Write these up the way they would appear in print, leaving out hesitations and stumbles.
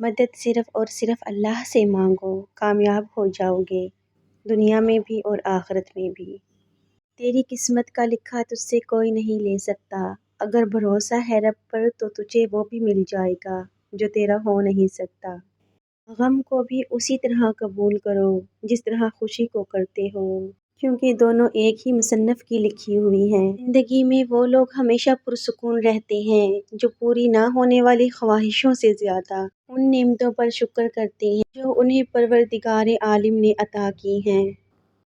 مدد صرف اور صرف اللہ سے مانگو، کامیاب ہو جاؤ گے، دنیا میں بھی اور آخرت میں بھی۔ تیری قسمت کا لکھا تجھ سے کوئی نہیں لے سکتا، اگر بھروسہ ہے رب پر تو تجھے وہ بھی مل جائے گا جو تیرا ہو نہیں سکتا۔ غم کو بھی اسی طرح قبول کرو جس طرح خوشی کو کرتے ہو، کیونکہ دونوں ایک ہی مصنف کی لکھی ہوئی ہیں۔ زندگی میں وہ لوگ ہمیشہ پرسکون رہتے ہیں جو پوری نہ ہونے والی خواہشوں سے زیادہ ان نعمتوں پر شکر کرتے ہیں جو انہیں پروردگار عالم نے عطا کی ہیں۔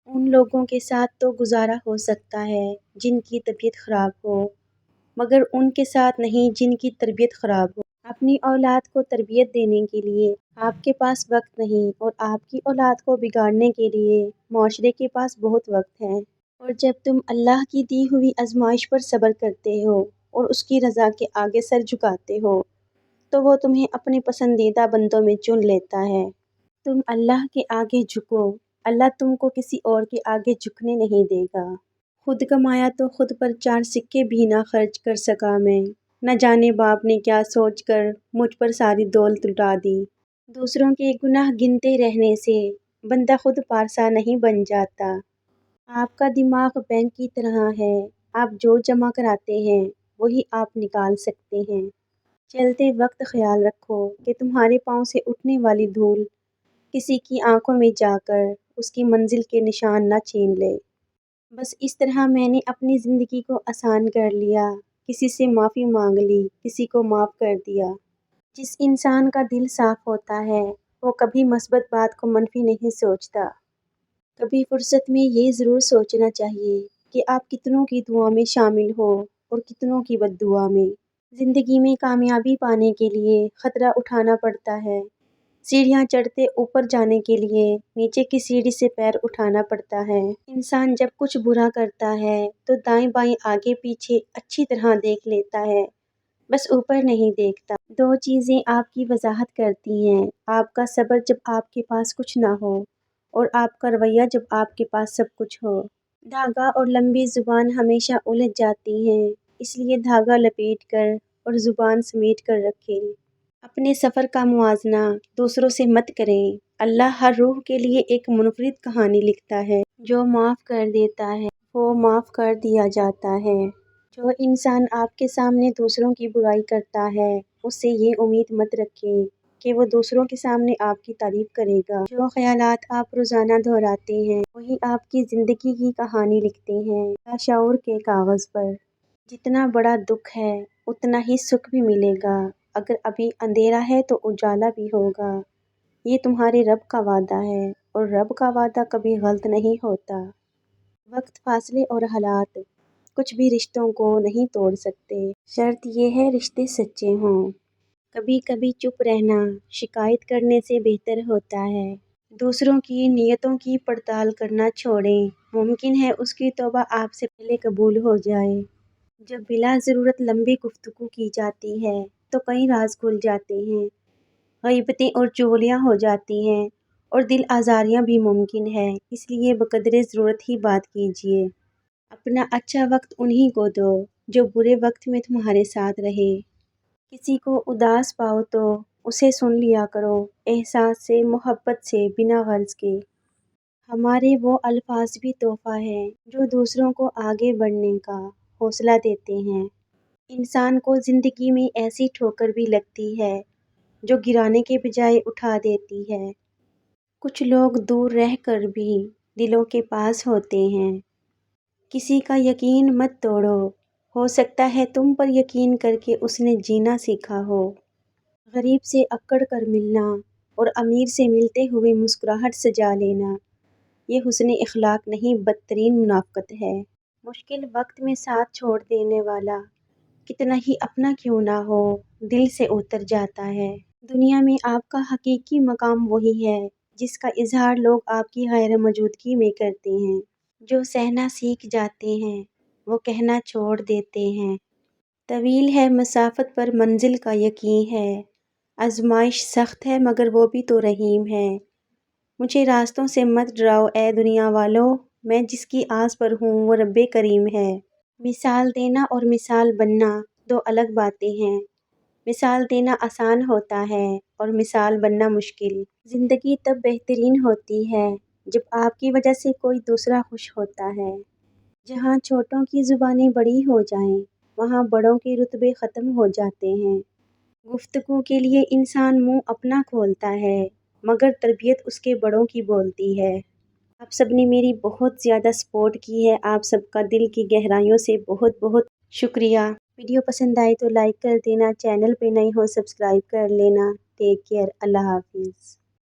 ان لوگوں کے ساتھ تو گزارا ہو سکتا ہے جن کی طبیعت خراب ہو، مگر ان کے ساتھ نہیں جن کی تربیت خراب ہو۔ اپنی اولاد کو تربیت دینے کے لیے آپ کے پاس وقت نہیں، اور آپ کی اولاد کو بگاڑنے کے لیے معاشرے کے پاس بہت وقت ہے۔ اور جب تم اللہ کی دی ہوئی آزمائش پر صبر کرتے ہو اور اس کی رضا کے آگے سر جھکاتے ہو تو وہ تمہیں اپنے پسندیدہ بندوں میں چن لیتا ہے۔ تم اللہ کے آگے جھکو، اللہ تم کو کسی اور کے آگے جھکنے نہیں دے گا۔ خود کمایا تو خود پر 4 سکے بھی نہ خرچ کر سکا میں، نہ جانے باپ نے کیا سوچ کر مجھ پر ساری دولت لٹا دی۔ دوسروں کے گناہ گنتے رہنے سے بندہ خود پارسا نہیں بن جاتا۔ آپ کا دماغ بینک کی طرح ہے، آپ جو جمع کراتے ہیں وہی آپ نکال سکتے ہیں۔ چلتے وقت خیال رکھو کہ تمہارے پاؤں سے اٹھنے والی دھول کسی کی آنکھوں میں جا کر اس کی منزل کے نشان نہ چھین لے۔ بس اس طرح میں نے اپنی زندگی کو آسان کر لیا، کسی سے معافی مانگ لی، کسی کو معاف کر دیا۔ جس انسان کا دل صاف ہوتا ہے وہ کبھی مثبت بات کو منفی نہیں سوچتا۔ کبھی فرصت میں یہ ضرور سوچنا چاہیے کہ آپ کتنوں کی دعا میں شامل ہو اور کتنوں کی بد دعا میں۔ زندگی میں کامیابی پانے کے لیے خطرہ اٹھانا پڑتا ہے، سیڑھیاں چڑھتے اوپر جانے کے لیے نیچے کی سیڑھی سے پیر اٹھانا پڑتا ہے۔ انسان جب کچھ برا کرتا ہے تو دائیں بائیں آگے پیچھے اچھی طرح دیکھ لیتا ہے، بس اوپر نہیں دیکھتا۔ 2 چیزیں آپ کی وضاحت کرتی ہیں، آپ کا صبر جب آپ کے پاس کچھ نہ ہو، اور آپ کا رویہ جب آپ کے پاس سب کچھ ہو۔ دھاگا اور لمبی زبان ہمیشہ الجھ جاتی ہیں، اس لیے دھاگا لپیٹ کر اور زبان سمیٹ کر رکھیں۔ اپنے سفر کا موازنہ دوسروں سے مت کریں۔ اللہ ہر روح کے لیے ایک منفرد کہانی لکھتا ہے۔ جو معاف کر دیتا ہے وہ معاف کر دیا جاتا ہے۔ جو انسان آپ کے سامنے دوسروں کی برائی کرتا ہے اس سے یہ امید مت رکھیں کہ وہ دوسروں کے سامنے آپ کی تعریف کرے گا۔ جو خیالات آپ روزانہ دہراتے ہیں وہی آپ کی زندگی کی کہانی لکھتے ہیں لاشعور کے کاغذ پر۔ جتنا بڑا دکھ ہے اتنا ہی سکھ بھی ملے گا، اگر ابھی اندھیرا ہے تو اجالا بھی ہوگا۔ یہ تمہارے رب کا وعدہ ہے، اور رب کا وعدہ کبھی غلط نہیں ہوتا۔ وقت، فاصلے اور حالات کچھ بھی رشتوں کو نہیں توڑ سکتے، شرط یہ ہے رشتے سچے ہوں۔ کبھی کبھی چپ رہنا شکایت کرنے سے بہتر ہوتا ہے۔ دوسروں کی نیتوں کی پڑتال کرنا چھوڑیں، ممکن ہے اس کی توبہ آپ سے پہلے قبول ہو جائے۔ جب بلا ضرورت لمبی گفتگو کی جاتی ہے تو کئی راز کھل جاتے ہیں، غیبتیں اور چغلیاں ہو جاتی ہیں، اور دل آزاریاں بھی ممکن ہے، اس لیے بقدر ضرورت ہی بات کیجیے۔ اپنا اچھا وقت انہی کو دو جو برے وقت میں تمہارے ساتھ رہے۔ کسی کو اداس پاؤ تو اسے سن لیا کرو، احساس سے، محبت سے، بنا غرض کے۔ ہمارے وہ الفاظ بھی تحفہ ہیں جو دوسروں کو آگے بڑھنے کا حوصلہ دیتے ہیں۔ انسان کو زندگی میں ایسی ٹھوکر بھی لگتی ہے جو گرانے کے بجائے اٹھا دیتی ہے۔ کچھ لوگ دور رہ کر بھی دلوں کے پاس ہوتے ہیں۔ کسی کا یقین مت توڑو، ہو سکتا ہے تم پر یقین کر کے اس نے جینا سیکھا ہو۔ غریب سے اکڑ کر ملنا اور امیر سے ملتے ہوئے مسکراہٹ سجا لینا یہ حسن اخلاق نہیں بدترین منافقت ہے۔ مشکل وقت میں ساتھ چھوڑ دینے والا کتنا ہی اپنا کیوں نہ ہو دل سے اتر جاتا ہے۔ دنیا میں آپ کا حقیقی مقام وہی ہے جس کا اظہار لوگ آپ کی غیر موجودگی میں کرتے ہیں۔ جو سہنا سیکھ جاتے ہیں وہ کہنا چھوڑ دیتے ہیں۔ طویل ہے مسافت پر منزل کا یقین ہے، آزمائش سخت ہے مگر وہ بھی تو رحیم ہے۔ مجھے راستوں سے مت ڈراؤ اے دنیا والو، میں جس کی آس پر ہوں وہ رب کریم ہے۔ مثال دینا اور مثال بننا 2 الگ باتیں ہیں۔ مثال دینا آسان ہوتا ہے اور مثال بننا مشکل۔ زندگی تب بہترین ہوتی ہے جب آپ کی وجہ سے کوئی دوسرا خوش ہوتا ہے۔ جہاں چھوٹوں کی زبانیں بڑی ہو جائیں، وہاں بڑوں کے رتبے ختم ہو جاتے ہیں۔ گفتگو کے لیے انسان منہ اپنا کھولتا ہے، مگر تربیت اس کے بڑوں کی بولتی ہے۔ آپ سب نے میری بہت زیادہ سپورٹ کی ہے، آپ سب کا دل کی گہرائیوں سے بہت بہت شکریہ۔ ویڈیو پسند آئے تو لائک کر دینا، چینل پہ نئے ہو سبسکرائب کر لینا۔ ٹیک کیئر، اللہ حافظ۔